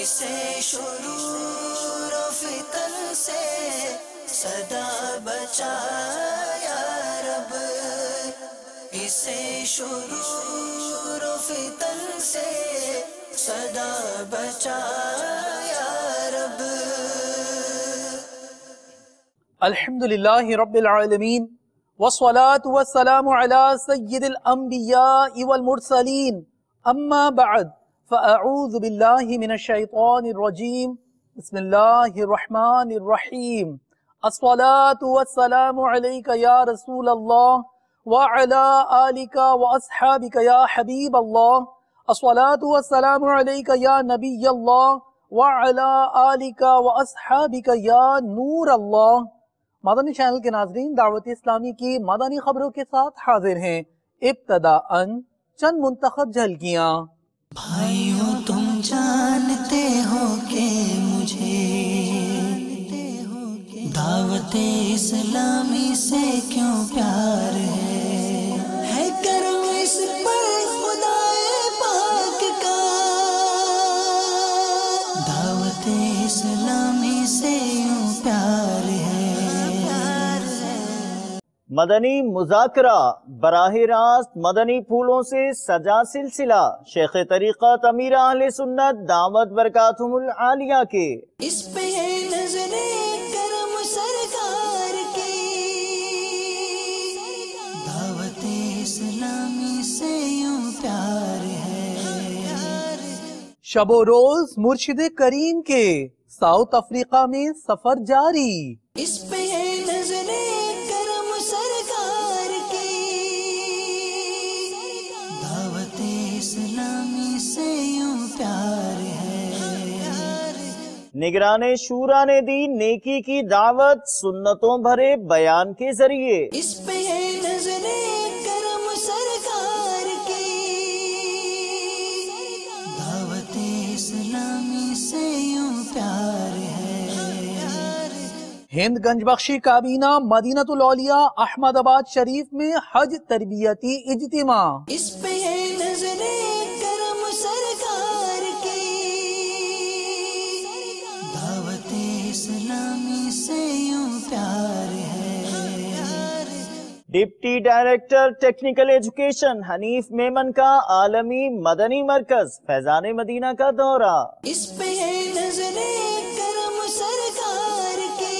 اسے شرور و فتن سے صدا بچا یا رب، اسے شرور و فتن سے صدا بچا یا رب۔ الحمدللہ رب العالمین والصلاة والسلام على سید الانبیاء والمرسلین، اما بعد فاعوذ باللہ من الشیطان الرجیم، بسم اللہ الرحمن الرحیم۔ الصلاة والسلام علیک یا رسول اللہ وعلى آلک واصحابک یا حبیب اللہ، الصلاة والسلام علیک یا نبی اللہ وعلى آلک واصحابک یا نور اللہ۔ مدنی چینل کے ناظرین، دعوت اسلامی کی مدنی خبروں کے ساتھ حاضر ہیں۔ ابتداءً چند منتخب جھلکیاں۔ بھائیوں تم جانتے ہو کہ مجھے دعوت اسلامی سے کیوں پیار ہے کرم اس پر خدائے پاک کا، دعوت اسلامی سے یوں پیار ہے۔ مدنی مذاکرہ براہ راست مدنی پھولوں سے سجا سلسلہ شیخ طریقت امیر اہل سنت دامت برکاتہم العالیہ کے۔ اس پہ ہے نظر کرم سرکار کی، دعوت اسلامی سے یوں پیار ہے۔ شب و روز مرشد کریم کے ساؤتھ افریقہ میں سفر جاری۔ اس پہ ہے نظر کرم سرکار کی، دعوت اسلامی سے یوں پیار ہے۔ نگران شورا نے دی نیکی کی دعوت سنتوں بھرے بیان کے ذریعے۔ اس پہ ہے نظر کرم سرکار کی، دعوت اسلامی سے یوں پیار ہے۔ ہند گنج بخشی کابینہ مدینہ الاولیاء احمد آباد شریف میں حج تربیتی اجتماع۔ اس پہ ہے نظر کرم سرکار کی، دعوت اسلامی سے یوں پیار ہے۔ Deputy director technical education Hanif Memon کا عالمی مدنی مرکز فیضان مدینہ کا دورہ۔ اس پہ ہے نظر کرم سرکار کی،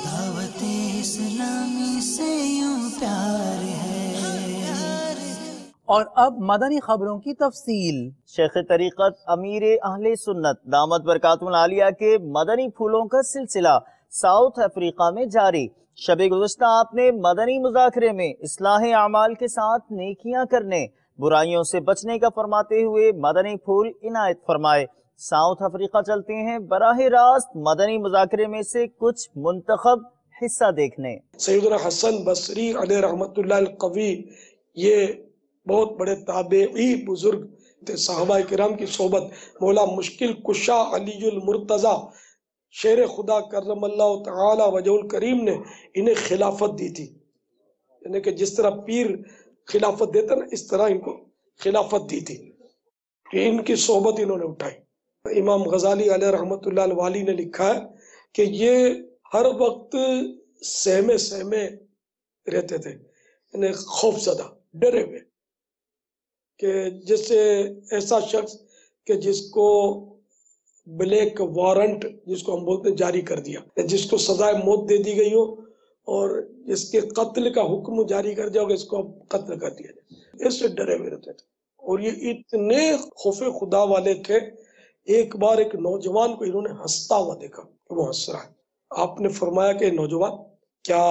دعوت اسلامی سے یوں پیار ہے۔ اور اب مدنی خبروں کی تفصیل۔ شیخ طریقت امیر اہل سنت دامت برکاتہم العالیہ کے مدنی پھولوں کا سلسلہ ساؤتھ افریقہ میں جاری۔ شب گزشتہ آپ نے مدنی مذاکرے میں اصلاح اعمال کے ساتھ نیکیاں کرنے، برائیوں سے بچنے کا فرماتے ہوئے مدنی پھول عنایت فرمائے۔ ساؤتھ افریقہ چلتے ہیں براہ راست مدنی مذاکرے میں سے کچھ منتخب حصہ دیکھنے۔ سیدنا حسن بصری علیہ رحمت اللہ القوی یہ بہت بڑے تابعی بزرگ تھے، صحابہ کرام کی صحبت۔ مولا مشکل کشا علی المرتضی شیر خدا کرم اللہ تعالی وجہ الکریم نے انہیں خلافت دی تھی، یعنی کہ جس طرح پیر خلافت دیتا نا، اس طرح ان کو خلافت دی تھی کہ ان کی صحبت انہوں نے اٹھائی۔ امام غزالی علیہ رحمت اللہ الوالی نے لکھا ہے کہ یہ ہر وقت سہمے سہمے رہتے تھے، یعنی خوف زدہ، ڈرے ہوئے، کہ جیسے ایسا شخص کہ جس کو بلیک وارنٹ جس کو ہم بولتے ہیں جاری کر دیا، جس کو سزائے موت دے دی گئی ہو اور جس کے قتل کا حکم جاری کر دیا ہوگا، اس کو قتل کر دیا جائے، اس سے ڈرے ہوئے رہتے تھے۔ اور یہ اتنے خوف خدا والے تھے، ایک بار ایک نوجوان کو انہوں نے ہنستا ہوا دیکھا کہ وہ ہنس رہا ہے۔ آپ نے فرمایا کہ نوجوان، کیا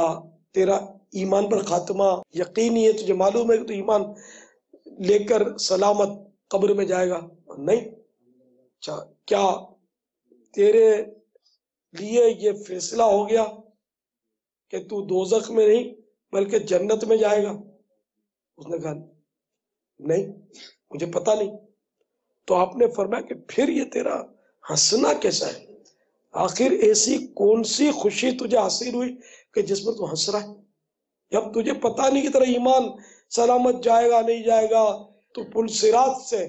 تیرا ایمان پر خاتمہ یقینی ہے؟ تجھے معلوم ہے کہ تو ایمان لے کر سلامت قبر میں جائے گا؟ نہیں۔ اچھا، کیا تیرے لیے یہ فیصلہ ہو گیا کہ تو دوزخ میں نہیں بلکہ جنت میں جائے گا؟ اس نے کہا نہیں، مجھے پتہ نہیں۔ تو آپ نے فرمایا کہ پھر یہ تیرا ہنسنا کیسا ہے؟ آخر ایسی کون سی خوشی تجھے حاصل ہوئی کہ جس پر تو ہنس رہا ہے؟ جب تجھے پتہ نہیں کہ تیرا ایمان سلامت جائے گا نہیں جائے گا، تو پل صراط سے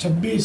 26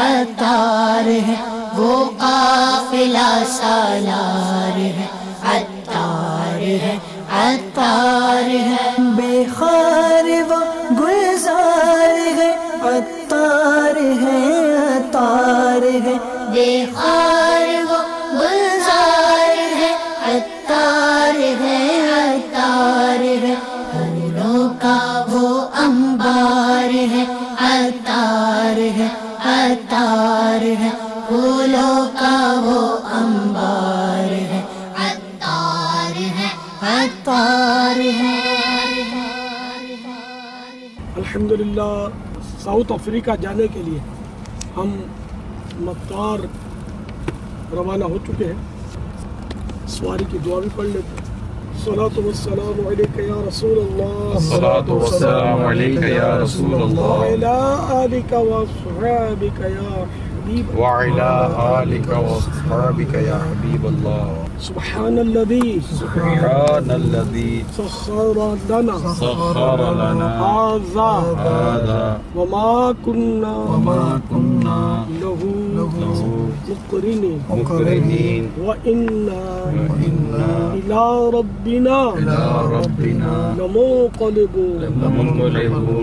عطار ہے وہ قافلہ سالار ہے عطار ہے عطار ہے بے خار و گلزار ہے عطار ہے عطار ہے بے خار و گلزار ہے عطار ہے عطار ہے پھولوں کا وہ انبار ہے عطار ہے عطار ہے پھولوں کا وہ انبار ہے عطار ہے عطار ہے الحمدللہ ساؤتھ افریقہ جانے کے لیے ہم مطار روانہ ہو چکے ہیں. سواری کی دعا بھی پڑھ لیتے ہیں. الصلاۃ والسلام علیک یا رسول اللہ الصلاة والسلام عليك يا رسول الله وعلى آلك وصحابك يا حبيب وعلى آلك وصحابك يا حبيب الله سبحان الذي سبحان الذي سخر لنا سخر لنا هذا وما كنا له مقرنين وإنا إلى ربنا لمنقلبون.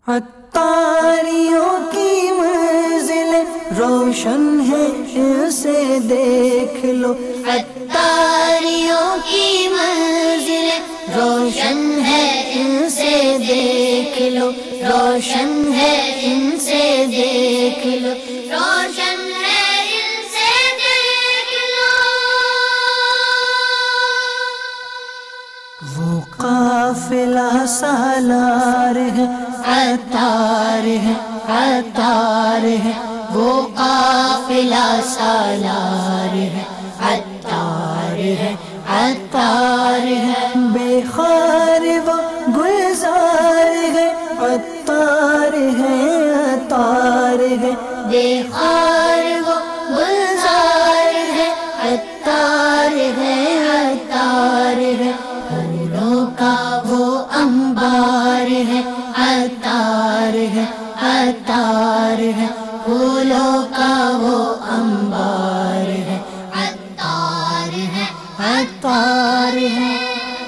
عطاریوں کی منزل روشن ہے اسے دیکھ لو عطاریوں کی منزل روشن ہے ان سے دیکھ لو روشن ہے ان سے دیکھ لو روشن ہے ان سے دیکھ لو. وہ قافلہ سالار ہے عطار ہے عطار ہے وہ قافلہ سالار ہے عطار ہے عطار ہے بے خار و گلزار ہے عطار ہے عطار ہے بے خار و گلزار ہے عطار ہے عطار ہے پھولوں کا وہ انبار ہے عطار ہے عطار ہے پھولوں کا وہ انبار ہے عطار ہے عطار ہے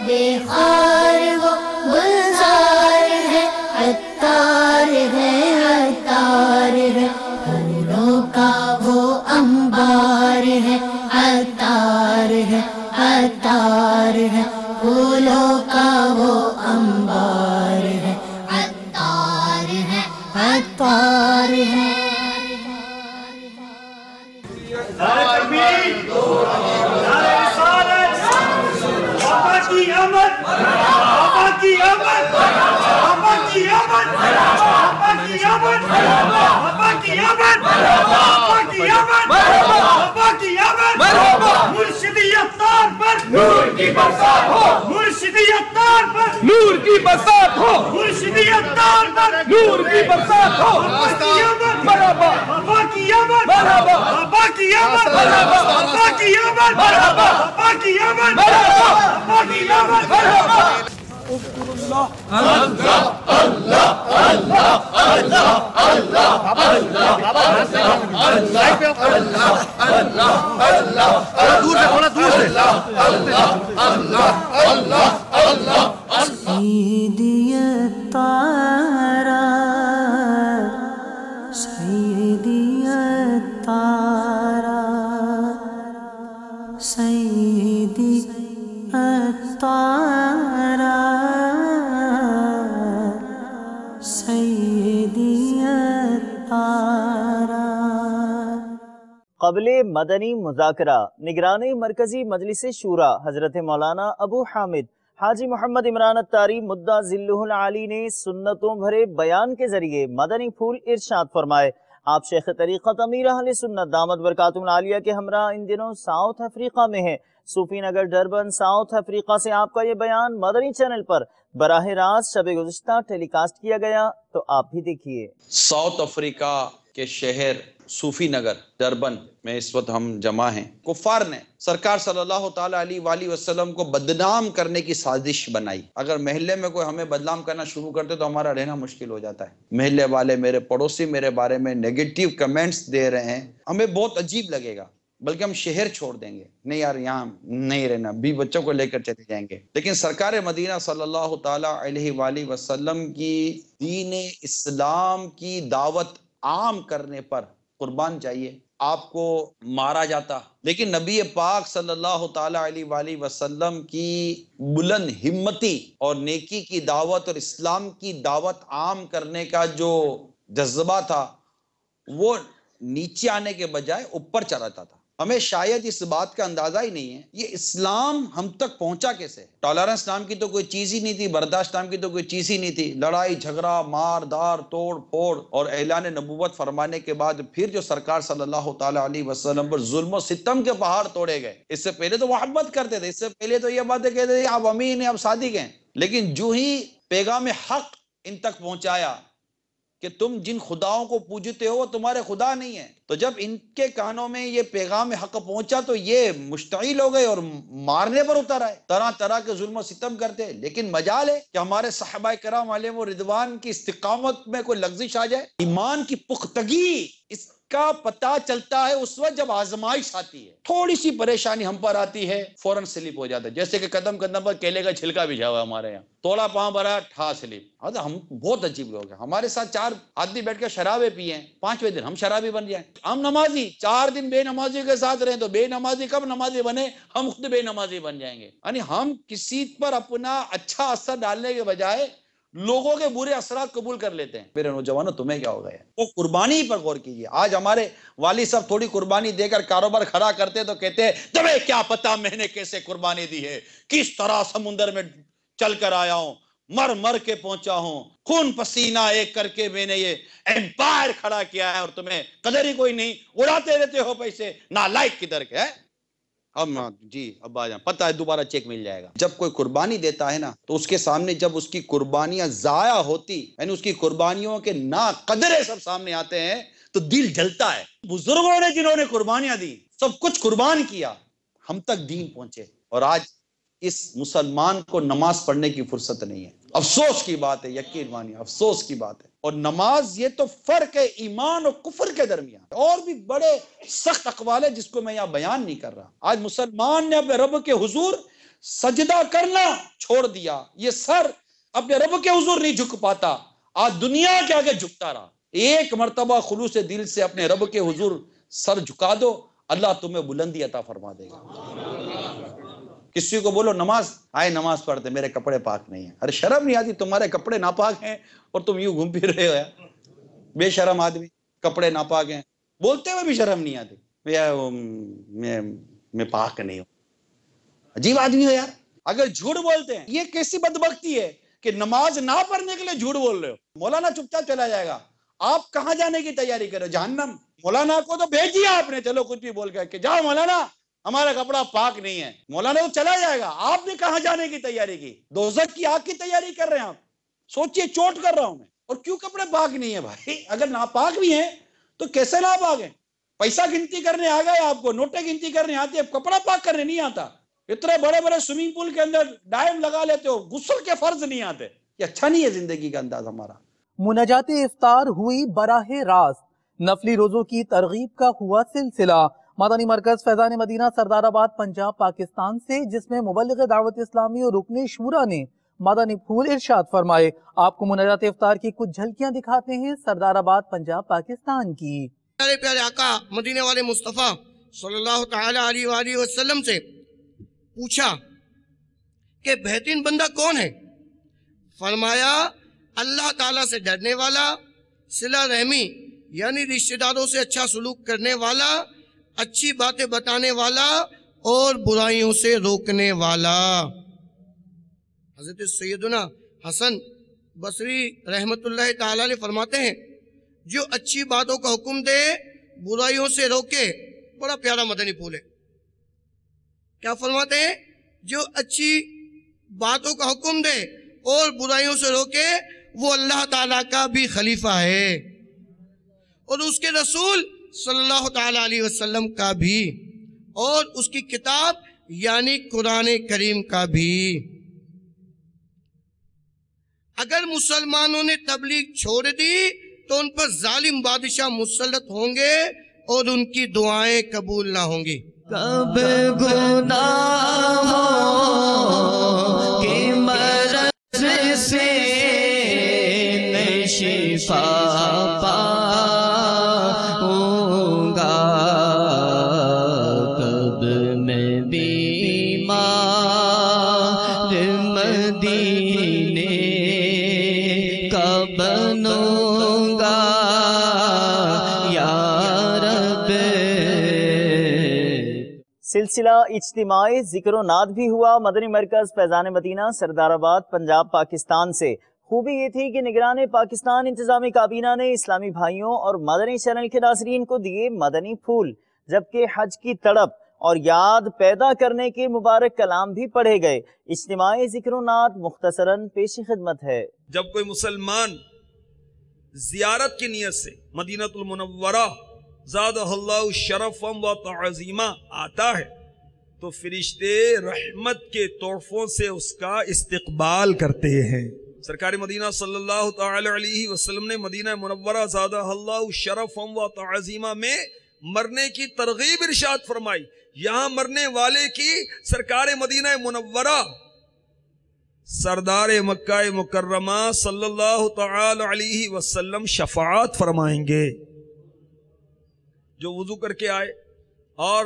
بے خار وہ گلزار ہے عطار ہے عطار ہے پھولوں کا وہ انبار ہے عطار ہے عطار ہے پھولوں کا وہ انبار ہے عطار ہے عطار ہے. نور کی برسات ہو مرشدیت تار پر نور کی برسات ہو مرشدیت تار پر نور کی برسات ہو مرحبا بابا کی آمد مرحبا بابا کی آمد مرحبا بابا کی آمد مرحبا بابا کی آمد مرحبا بابا کی آمد مرحبا. سیدی الطارا سیدی الطارا سیدی الطارا سیدی الطارا. قبل مدنی مذاکرہ نگران مرکزی مجلس شورا حضرت مولانا ابو حامد حاجی محمد عمران الطاری مدعا ذلہ العالی نے سنتوں بھرے بیان کے ذریعے مدنی پھول ارشاد فرمائے. آپ شیخ طریقت امیر اہل سنت دامت برکاتہم العالیہ کے ہمراہ ان دنوں ساؤتھ افریقہ میں ہیں. صوفی نگر ڈربن ساؤتھ افریقہ سے آپ کا یہ بیان مدنی چینل پر براہ راست شب گزشتہ ٹیلی کاسٹ کیا گیا، تو آپ بھی دیکھیے۔ ساؤتھ افریقہ کے شہر صوفی نگر ڈربن میں اس وقت ہم جمع ہیں۔ کفار نے سرکار صلی اللہ تعالیٰ علیہ وآلہ وسلم کو بدنام کرنے کی سازش بنائی۔ اگر محلے میں کوئی ہمیں بدنام کرنا شروع کرتے تو ہمارا رہنا مشکل ہو جاتا ہے۔ محلے والے، میرے پڑوسی میرے بارے میں نیگیٹیو کمنٹس دے رہے ہیں، ہمیں بہت عجیب لگے گا، بلکہ ہم شہر چھوڑ دیں گے، نہیں یار یہاں نہیں رہنا، بھی بچوں کو لے کر چلے جائیں گے۔ لیکن سرکار مدینہ صلی اللہ تعالیٰ علیہ وآلہ وسلم کی دین اسلام کی دعوت عام کرنے پر قربان چاہیے، آپ کو مارا جاتا، لیکن نبی پاک صلی اللہ تعالیٰ علیہ وآلہ وسلم کی بلند ہمتی اور نیکی کی دعوت اور اسلام کی دعوت عام کرنے کا جو جذبہ تھا وہ نیچے آنے کے بجائے اوپر چلاتا تھا۔ ہمیں شاید اس بات کا اندازہ ہی نہیں ہے یہ اسلام ہم تک پہنچا کیسے۔ ٹالرنس نام کی تو کوئی چیز ہی نہیں تھی، برداشت نام کی تو کوئی چیز ہی نہیں تھی، لڑائی جھگڑا مار دار توڑ پھوڑ، اور اعلان نبوت فرمانے کے بعد پھر جو سرکار صلی اللہ تعالیٰ علیہ وسلم پر ظلم و ستم کے پہاڑ توڑے گئے۔ اس سے پہلے تو محبت کرتے تھے، اس سے پہلے تو یہ باتیں کہتے تھے آپ امین ہیں، آپ صادق ہیں، لیکن جو ہی پیغام حق ان تک پہنچایا کہ تم جن خداؤں کو پوجتے ہو وہ تمہارے خدا نہیں ہیں، تو جب ان کے کانوں میں یہ پیغام حق پہنچا تو یہ مشتعل ہو گئے اور مارنے پر اتر آئے، طرح طرح کے ظلم و ستم کرتے۔ لیکن مجال ہے کہ ہمارے صحابہ کرام علیہم رضوان کی استقامت میں کوئی لغزش آ جائے۔ ایمان کی پختگی اس کا پتہ چلتا ہے اس وقت جب آزمائش آتی ہے، تھوڑی سی پریشانی ہم پر آتی ہے فوراً سلپ ہو جاتا ہے، جیسے کہ قدم قدم پر کیلے کا چھلکا بچھا ہوا ہے ہمارے یہاں، توڑا پاؤں بھرا ٹھا سلپ۔ ہم بہت عجیب لوگ ہیں، ہمارے ساتھ 4 آدمی بیٹھ کے شرابیں پیے ہیں، 5ویں دن ہم شرابی بن جائیں۔ ہم نمازی 4 دن بے نمازی کے ساتھ رہیں تو بے نمازی کب نمازی بنے، ہم خود بے نمازی بن جائیں گے۔ یعنی ہم کسی پر اپنا اچھا اثر ڈالنے کے بجائے لوگوں کے برے اثرات قبول کر لیتے ہیں۔ میرے نوجوانوں تمہیں کیا ہو گیا؟ وہ قربانی پر غور کیجئے۔ آج ہمارے والد صاحب تھوڑی قربانی دے کر کاروبار کھڑا کرتے تو کہتے ہیں تمہیں کیا پتا میں نے کیسے قربانی دی ہے، کس طرح سمندر میں چل کر آیا ہوں، مر مر کے پہنچا ہوں، خون پسینہ ایک کر کے میں نے یہ ایمپائر کھڑا کیا ہے، اور تمہیں قدر ہی کوئی نہیں، اڑاتے رہتے ہو پیسے، نالائق کدھر کے ہے۔ جی ابا جان پتہ ہے دوبارہ چیک مل جائے گا۔ جب کوئی قربانی دیتا ہے نا تو اس کے سامنے جب اس کی قربانیاں ضائع ہوتی، یعنی اس کی قربانیوں کے ناقدرے سب سامنے آتے ہیں تو دل جلتا ہے۔ بزرگوں نے جنہوں نے قربانیاں دی، سب کچھ قربان کیا، ہم تک دین پہنچے، اور آج اس مسلمان کو نماز پڑھنے کی فرصت نہیں ہے۔ افسوس کی بات ہے، یقین مانیے افسوس کی بات ہے۔ اور نماز یہ تو فرق ہے ایمان اور کفر کے درمیان، اور بھی بڑے سخت اقوال ہے جس کو میں یہاں بیان نہیں کر رہا۔ آج مسلمان نے اپنے رب کے حضور سجدہ کرنا چھوڑ دیا، یہ سر اپنے رب کے حضور نہیں جھک پاتا، آج دنیا کے آگے جھکتا رہا۔ ایک مرتبہ خلوص دل سے اپنے رب کے حضور سر جھکا دو، اللہ تمہیں بلندی عطا فرما دے گا۔ کسی کو بولو نماز آئے نماز پڑھتے، میرے کپڑے پاک نہیں ہیں، ارے شرم نہیں آتی تمہارے کپڑے ناپاک ہیں اور تم یوں گھوم پھر رہے ہو یار، بے شرم آدمی، کپڑے ناپاک ہیں، بولتے ہوئے بھی شرم نہیں آتی، میں پاک نہیں ہوں، عجیب آدمی ہو یار۔ اگر جھوٹ بولتے ہیں یہ کیسی بدبختی ہے کہ نماز نہ پڑھنے کے لیے جھوٹ بول رہے ہو۔ مولانا چپ چاپ چلا جائے گا، آپ کہاں جانے کی تیاری کرو؟ جہنم۔ مولانا کو تو بھیج دیا آپ نے، چلو کچھ بھی بول کے کہ جاؤ مولانا ہمارا کپڑا پاک نہیں ہے، مولانا تو چلا جائے گا، آپ نے کہاں جانے کی تیاری کی؟ دوزخ کی آگ کی تیاری کر رہے ہیں آپ۔ سوچئے چوٹ کر رہا ہوں میں، اور کیوں کپڑے پاک نہیں ہیں بھائی؟ اگر ناپاک بھی ہیں تو کیسے ناپاک ہیں؟ پیسہ گنتی کرنے آ گئے آپ کو، نوٹیں گنتی کرنے آتے ہیں، کپڑا پاک کرنے نہیں آتا۔ اتنے بڑے بڑے سوئمنگ پول کے اندر ڈائم لگا لیتے ہو، غسل کے فرض نہیں آتے، یہ اچھا نہیں ہے زندگی کا انداز ہمارا۔ مناجات افطار ہوئی براہ راست، نفلی روزوں کی ترغیب کا ہوا سلسلہ۔ مدنی مرکز فیضان مدینہ سردار آباد پنجاب پاکستان سے، جس میں مبلغ دعوت اسلامی اور رکن شورا نے مدنی پھول ارشاد فرمائے۔ آپ کو مناجات افطار کی کچھ جھلکیاں دکھاتے ہیں سردار آباد پنجاب پاکستان کی۔ پیارے پیارے آقا مدینے والے مصطفیٰ صلی اللہ تعالی علیہ وآلہ وسلم سے پوچھا کہ بہترین بندہ کون ہے؟ فرمایا اللہ تعالیٰ سے ڈرنے والا، صلہ رحمی یعنی رشتہ داروں سے اچھا سلوک کرنے والا، اچھی باتیں بتانے والا اور برائیوں سے روکنے والا۔ حضرت سیدنا حسن بصری رحمت اللہ تعالیٰ علیہ فرماتے ہیں جو اچھی باتوں کا حکم دے، برائیوں سے روکے، بڑا پیارا مدنی پھول ہے۔ کیا فرماتے ہیں؟ جو اچھی باتوں کا حکم دے اور برائیوں سے روکے وہ اللہ تعالیٰ کا بھی خلیفہ ہے اور اس کے رسول صلی اللہ تعالیٰ علیہ وسلم کا بھی اور اس کی کتاب یعنی قرآن کریم کا بھی۔ اگر مسلمانوں نے تبلیغ چھوڑ دی تو ان پر ظالم بادشاہ مسلط ہوں گے اور ان کی دعائیں قبول نہ ہوں گی۔ کب گناہوں کے مرض سے میں شفا پاؤں گا، کب میں بیمار مدینے کا بنوں گا یا رب۔ سلسلہ اجتماعی ذکر و نعت بھی ہوا۔ مدنی مرکز فیضان مدینہ سردار آباد پنجاب پاکستان سے۔ خوبی یہ تھی کہ نگران پاکستان انتظامی کابینہ نے اسلامی بھائیوں اور مدنی چینل کے ناظرین کو دیے مدنی پھول، جبکہ حج کی تڑپ اور یاد پیدا کرنے کے مبارک کلام بھی پڑھے گئے۔ اجتماعی ذکر و نعت مختصراً پیش خدمت ہے۔ جب کوئی مسلمان زیارت کی نیت سے مدینہ المنورہ زادہ اللہ شرفا و تعظیما آتا ہے تو فرشتے رحمت کے تحفوں سے اس کا استقبال کرتے ہیں۔ سرکار مدینہ صلی اللہ تعالی علیہ وسلم نے مدینہ منورہ زادہ اللہ شرفا و تعظیما میں مرنے کی ترغیب ارشاد فرمائی۔ یہاں مرنے والے کی سرکار مدینہ منورہ سردار مکہ مکرمہ صلی اللہ تعالی علیہ وسلم شفاعت فرمائیں گے۔ جو وضو کر کے آئے اور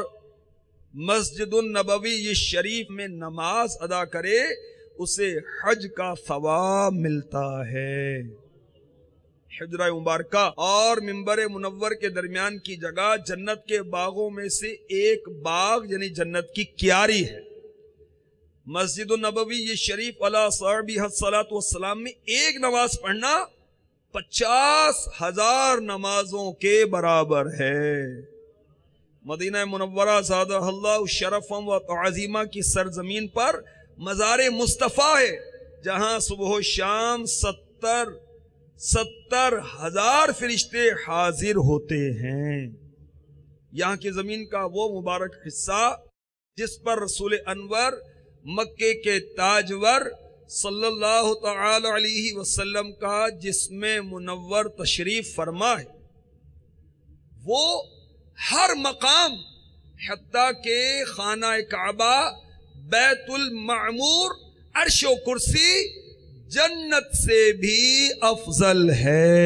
مسجد النبوی شریف میں نماز ادا کرے اسے حج کا ثواب ملتا ہے۔ حجرہ مبارکہ اور منبر منور کے درمیان کی جگہ جنت کے باغوں میں سے ایک باغ یعنی جنت کی کیاری ہے۔ مسجد النبوی شریف علی صاحبہ الصلاۃ والسلام میں ایک نماز پڑھنا 50,000 نمازوں کے برابر ہے۔ مدینہ منورہ زادہ اللہ شرفا و تعظیما کی سرزمین پر مزار مصطفیٰ ہے، جہاں صبح و شام 70,000 فرشتے حاضر ہوتے ہیں۔ یہاں کی زمین کا وہ مبارک حصہ جس پر رسول انور مکے کے تاجور صلی اللہ تعالی علیہ وسلم کا جسم منور تشریف فرما ہے، وہ ہر مقام حتیٰ کہ خانہ کعبہ، بیت المعمور، عرش و کرسی جنت سے بھی افضل ہے۔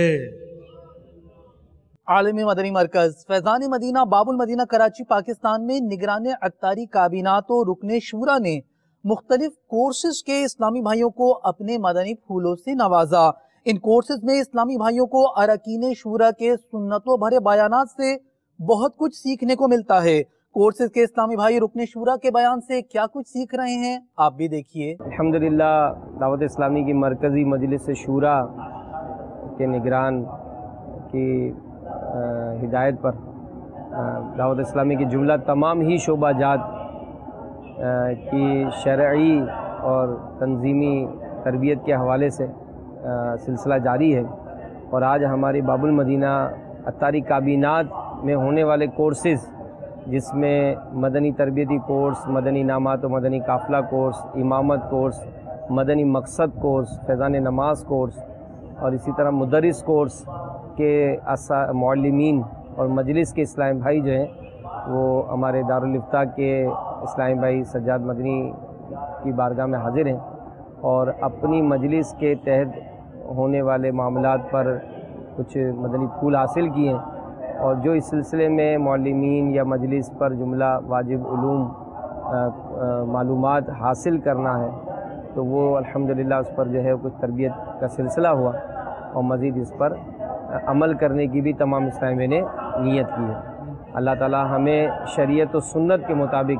عالمی مدنی مرکز فیضان مدینہ باب المدینہ کراچی پاکستان میں نگران عطاری کابینات و رکن شورا نے مختلف کورسز کے اسلامی بھائیوں کو اپنے مدنی پھولوں سے نوازا۔ ان کورسز میں اسلامی بھائیوں کو اراکین شورا کے سنتوں بھرے بیانات سے بہت کچھ سیکھنے کو ملتا ہے۔ کورسز کے اسلامی بھائی رکن شورا کے بیان سے کیا کچھ سیکھ رہے ہیں آپ بھی دیکھیے۔ الحمدللہ دعوت اسلامی کی مرکزی مجلس شورا کے نگران کی ہدایت پر دعوت اسلامی کی جملہ تمام ہی شعبہ جات کی شرعی اور تنظیمی تربیت کے حوالے سے سلسلہ جاری ہے، اور آج ہماری باب المدینہ عطاری کابینات میں ہونے والے کورسز جس میں مدنی تربیتی کورس، مدنی نامات و مدنی قافلہ کورس، امامت کورس، مدنی مقصد کورس، فیضان نماز کورس اور اسی طرح مدرس کورس کے معلمین اور مجلس کے اسلامی بھائی جو ہیں وہ ہمارے دارالافتاء کے اسلامی بھائی سجاد مدنی کی بارگاہ میں حاضر ہیں اور اپنی مجلس کے تحت ہونے والے معاملات پر کچھ مدنی پھول حاصل کیے ہیں، اور جو اس سلسلے میں معلمین یا مجلس پر جملہ واجب علوم معلومات حاصل کرنا ہے تو وہ الحمدللہ اس پر جو ہے کچھ تربیت کا سلسلہ ہوا، اور مزید اس پر عمل کرنے کی بھی تمام اسلامی نے نیت کی ہے۔ اللہ تعالی ہمیں شریعت و سنت کے مطابق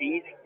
30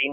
3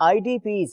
IDPs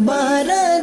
12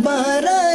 12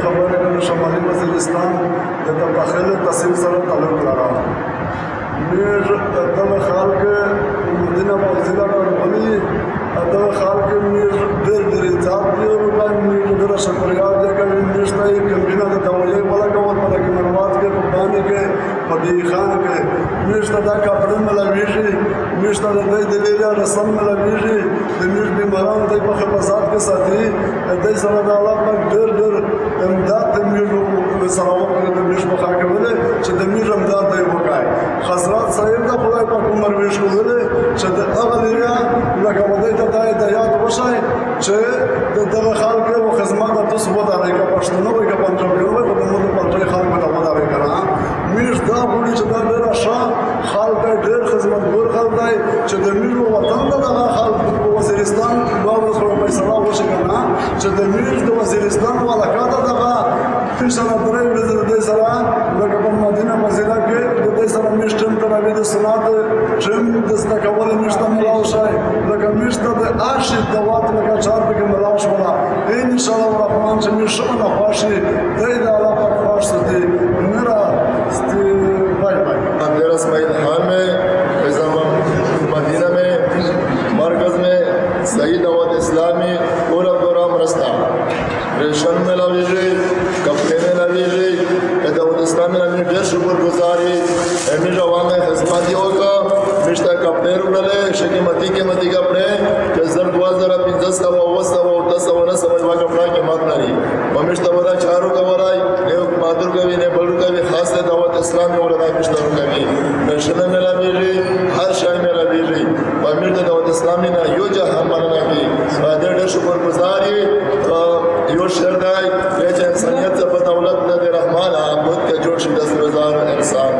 خبر ہے شمالی وزیرستان داخل تحصیل سره تعلق لرا میر دغه خلک مدینه په ضلع کربلی دغه خلک میر ډېر ځات دی او باندې میر شکرګزار دي کوي نشته کمبینه د دولت ولا کول په کې معلومات کې په باندې کې په دې خان کې نشته دا کپړې ملويږي نشته د دې لري رسم ملويږي د میر بیماران د په خبرات کې ساتي د سره د الله په ډېر امداد د میر سره وکړي د میر په خاطر ولې چې د میر امداد دی وکړي حضرات صاحب د خدای په عمر ویش کولې چې د هغه لري لکه ودی ته د یاد وشای چې دغه خلک او خدمات تاسو ودا راځي پښتون وي که پنځه وي په موږ په ټول خلک ته ودا راځي کنه میر دا وړي چې دا ډېر شاه خلک ډېر خدمت ګور خلک دی چې د میر وطن دغه خلک په وزیرستان باور سره فیصله وشي کنه چې د میر د وزیرستان ولاکاته دغه فیصله درې ورځې د سره لکه په مدینه مسجد کې د سره میشتم تراوی د صلات جم د استقبال میشتم ملاو شای لکه میشته د ارشد دوات لکه چار به ملاو شولا ان شاء الله الرحمن چې میشونه خواشي د الله په خواسته دي میرا بای بای میرا اسماعیل خان میں مدینہ میں مرکز میں صحیح دعوت اسلامی پورا پروگرام رستہ ریشن میں لویجی کپڑے میں لویجی دعوت اسلامی میں ډېر شکر گزاری امی جوان میں خدمت یو کا مشتا کپڑے روڑلے شکی متی کے متی کپڑے کہ زر 2015 و 10 و 9 ویری و امیر دعوت اسلامی نا یو جہاں مننا کی دیر شکر گزاری یو شردائی یہ انسانیت سے بدولت ند رحمان آمود کے جوڑ شی 10,000 انسان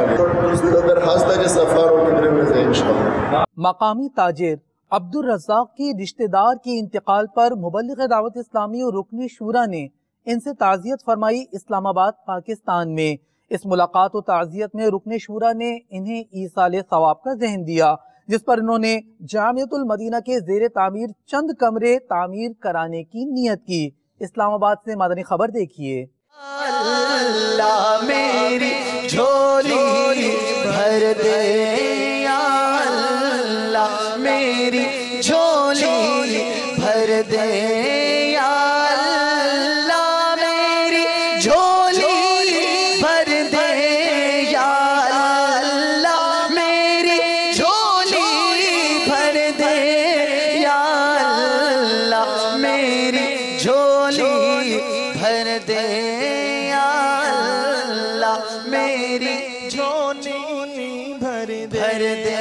درخواست ہے کہ سفر اور کدرے میں سے انشاءاللہ. مقامی تاجر عبد الرزاق کی رشتہ دار کے انتقال پر مبلغ دعوت اسلامی اور رکن شورا نے ان سے تعزیت فرمائی اسلام آباد پاکستان میں. اس ملاقات و تعزیت میں رکن شورا نے انہیں ایصال ثواب کا ذہن دیا جس پر انہوں نے جامعۃ المدینہ کے زیر تعمیر چند کمرے تعمیر کرانے کی نیت کی. اسلام آباد سے مدنی خبر دیکھیے. اللہ میری جھولی بھر دے یا اللہ میری جھولی بھر دے یا اللہ میری جھولی بھر دے یا اللہ میری جھولی بھر دے یا اللہ میری جھولی بھر دے یا اللہ میری جھولی بھر دے.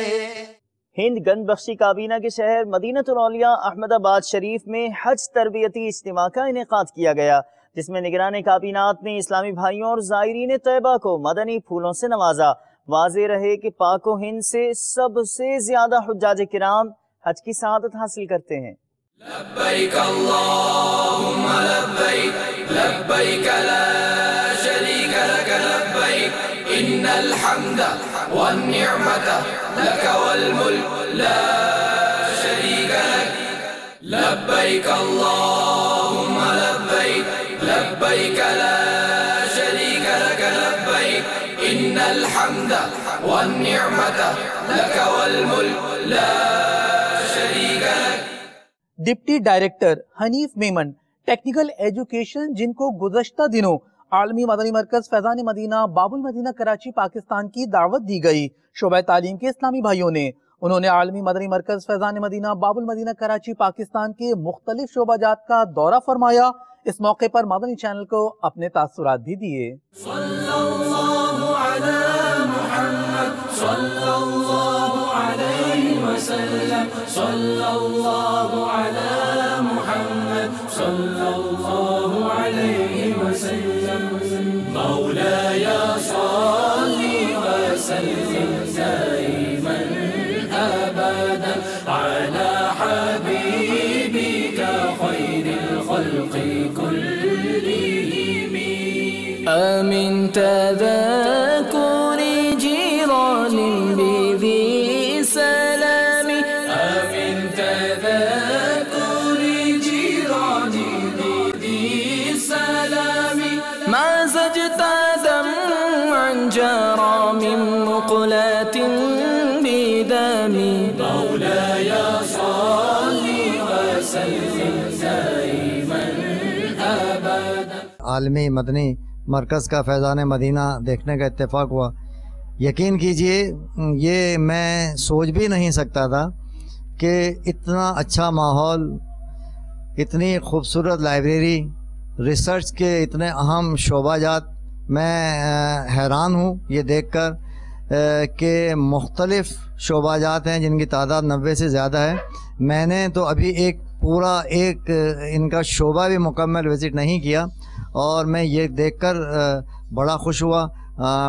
ہند گند بخشی کابینہ کے شہر مدینہ الاولیاء احمد آباد شریف میں حج تربیتی اجتماع کا انعقاد کیا گیا جس میں نگران کابینات نے اسلامی بھائیوں اور زائرین طیبہ کو مدنی پھولوں سے نوازا. واضح رہے کہ پاک و ہند سے سب سے زیادہ حجاج کرام حج کی سعادت حاصل کرتے ہیں. لبیک اللہم لبیک لبیک لا شریک لک لبیک ان الحمد والنعمت لک والملک لا شریک لک لبیک اللہم لبیک لبیک لا شریک لک لبیک ان الحمد والنعمت لک والملک لا شریک لک. Deputy director Hanif Memon technical education جن کو گزشتہ دنوں عالمی مدنی مرکز فیضان مدینہ باب المدینہ کراچی پاکستان کی دعوت دی گئی شعبہ تعلیم کے اسلامی بھائیوں نے انہوں نے عالمی مدنی مرکز فیضان مدینہ باب المدینہ کراچی پاکستان کے مختلف شعبہ جات کا دورہ فرمایا. اس موقع پر مدنی چینل کو اپنے تاثرات بھی دیے. صلی اللہ علی محمد صلی اللہ علیہ وسلم صلی اللہ علی محمد صلی اللہ علیہ وسلم مولاي صلی وسلم دائما ابدا على حبيبك خير الخلق كلهم آمن تذكر جيران بذي سلام آمن تذكر جيران بذي سلام ما زجت دمعا جرى من مقلة بدمي مولاي صلي وسلم دائما أبدا. عالمی مدنی مرکز کا فیضان مدینہ دیکھنے کا اتفاق ہوا. یقین کیجئے یہ میں سوچ بھی نہیں سکتا تھا کہ اتنا اچھا ماحول، اتنی خوبصورت لائبریری، ریسرچ کے اتنے اہم شعبہ جات. میں حیران ہوں یہ دیکھ کر کہ مختلف شعبہ جات ہیں جن کی تعداد 90 سے زیادہ ہے. میں نے تو ابھی پورا ایک ان کا شعبہ بھی مکمل وزٹ نہیں کیا اور میں یہ دیکھ کر بڑا خوش ہوا.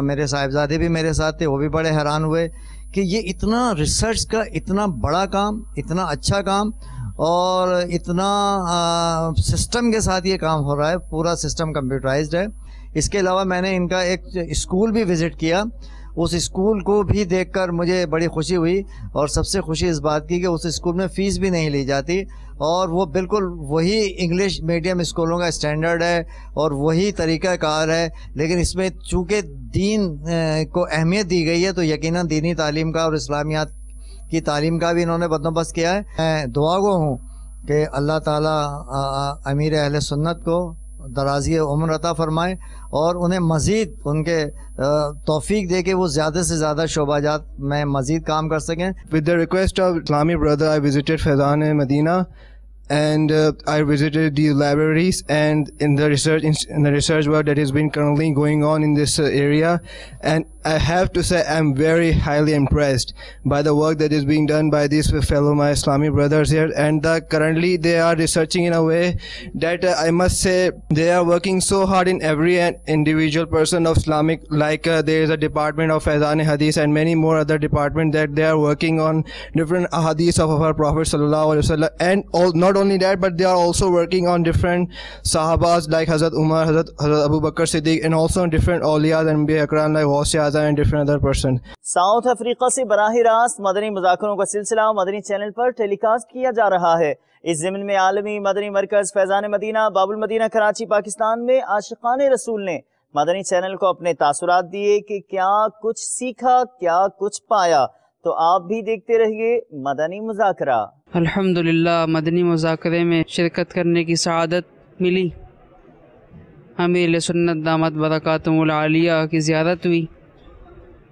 میرے صاحبزادے بھی میرے ساتھ تھے، وہ بھی بڑے حیران ہوئے کہ یہ اتنا ریسرچ کا اتنا بڑا کام، اتنا اچھا کام اور اتنا سسٹم کے ساتھ یہ کام ہو رہا ہے. پورا سسٹم کمپیوٹرائزڈ ہے. اس کے علاوہ میں نے ان کا ایک اسکول بھی وزٹ کیا. اس اسکول کو بھی دیکھ کر مجھے بڑی خوشی ہوئی اور سب سے خوشی اس بات کی کہ اس اسکول میں فیس بھی نہیں لی جاتی اور وہ بالکل وہی انگلش میڈیم اسکولوں کا اسٹینڈرڈ ہے اور وہی طریقہ کار ہے. لیکن اس میں چونکہ دین کو اہمیت دی گئی ہے تو یقیناً دینی تعلیم کا اور اسلامیات کی تعلیم کا بھی انہوں نے بندوبست کیا ہے. میں دعا گو ہوں کہ اللہ تعالیٰ امیر اہل سنت کو درازی عمر عطا فرمائے اور انہیں مزید ان کے توفیق دے کہ وہ زیادہ سے زیادہ شعبہ جات میں مزید کام کر سکیں. With the request of Islamic brother, I visited Faizan Medina and I visited these libraries and in the research work that has been currently going on in this area, and I have to say I'm very highly impressed by the work that is being done by these fellow my Islamic brothers here, and currently they are researching in a way that I must say they are working so hard in every individual person of Islamic, like there is a department of Faizan Hadith and many more other departments that they are working on different hadiths of our Prophet sallallahu alaihi wasallam, and not only that but they are also working on different sahabas like Hazrat Umar, Hazrat Abu Bakr Siddiq, and also on different awliyas and Anbiya Ikram like Ghaus and different other person. South Africa سے براہ راست مدنی مذاکروں کا سلسلہ مدنی channel پر ٹیلی cost کیا جا رہا ہے. اس ضمن میں عالمی مدنی مرکز فیضان مدینہ باب المدینہ کراچی پاکستان میں عاشقان رسول نے مدنی چینل کو اپنے تاثرات دیے کہ کیا کچھ سیکھا، کیا کچھ پایا. تو آپ بھی دیکھتے رہیے مدنی مذاکرہ. الحمدللہ مدنی مذاکرے میں شرکت کرنے کی سعادت ملی. امیر سنت دامت برکاتہم العالیہ کی زیارت ہوئی،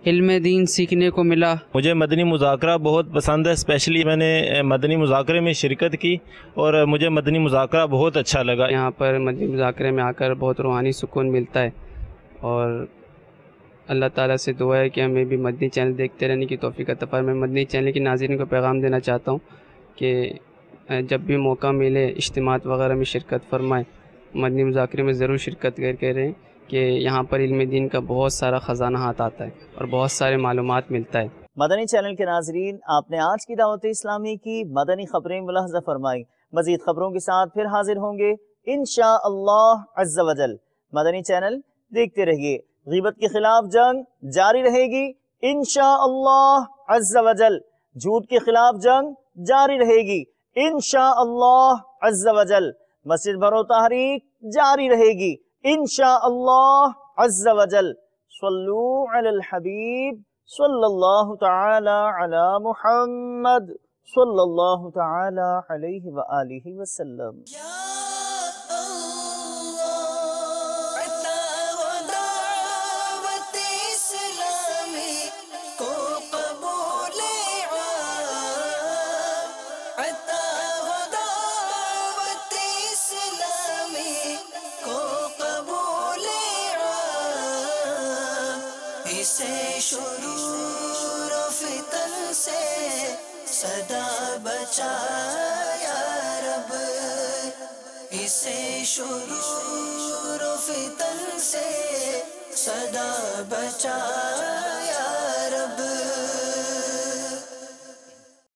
علم دین سیکھنے کو ملا. مجھے مدنی مذاکرہ بہت پسند ہے، اسپیشلی میں نے مدنی مذاکرے میں شرکت کی اور مجھے مدنی مذاکرہ بہت اچھا لگا. یہاں پر مدنی مذاکرے میں آ کر بہت روحانی سکون ملتا ہے، اور اللہ تعالیٰ سے دعا ہے کہ ہمیں بھی مدنی چینل دیکھتے رہنے کی توفیق عطا فرمائے. میں مدنی چینل کی ناظرین کو پیغام دینا چاہتا ہوں کہ جب بھی موقع ملے اجتماعات وغیرہ میں شرکت فرمائیں، مدنی مذاکرے میں ضرور شرکت کر رہے ہیں کہ یہاں پر علم دین کا بہت سارا خزانہ ہاتھ آتا ہے اور بہت سارے معلومات ملتا ہے. مدنی چینل کے ناظرین، آپ نے آج کی دعوت اسلامی کی مدنی خبریں ملاحظہ فرمائی. مزید خبروں کے ساتھ پھر حاضر ہوں گے انشاءاللہ عز و جل. مدنی چینل دیکھتے رہیے. غیبت کے خلاف جنگ جاری رہے گی انشاءاللہ عز و جل. جھوٹ کے خلاف جنگ جاری رہے گی انشاءاللہ عز و جل. مسجد بھرو تحریک جاری رہے گی انشاءاللہ عز و جل. صلو علی الحبیب صلی اللہ تعالی علی محمد صلی اللہ تعالی علیہ وآلہ وسلم. شرور و فتن سے صدا بچا یا رب، اسے شرور و فتن سے صدا بچا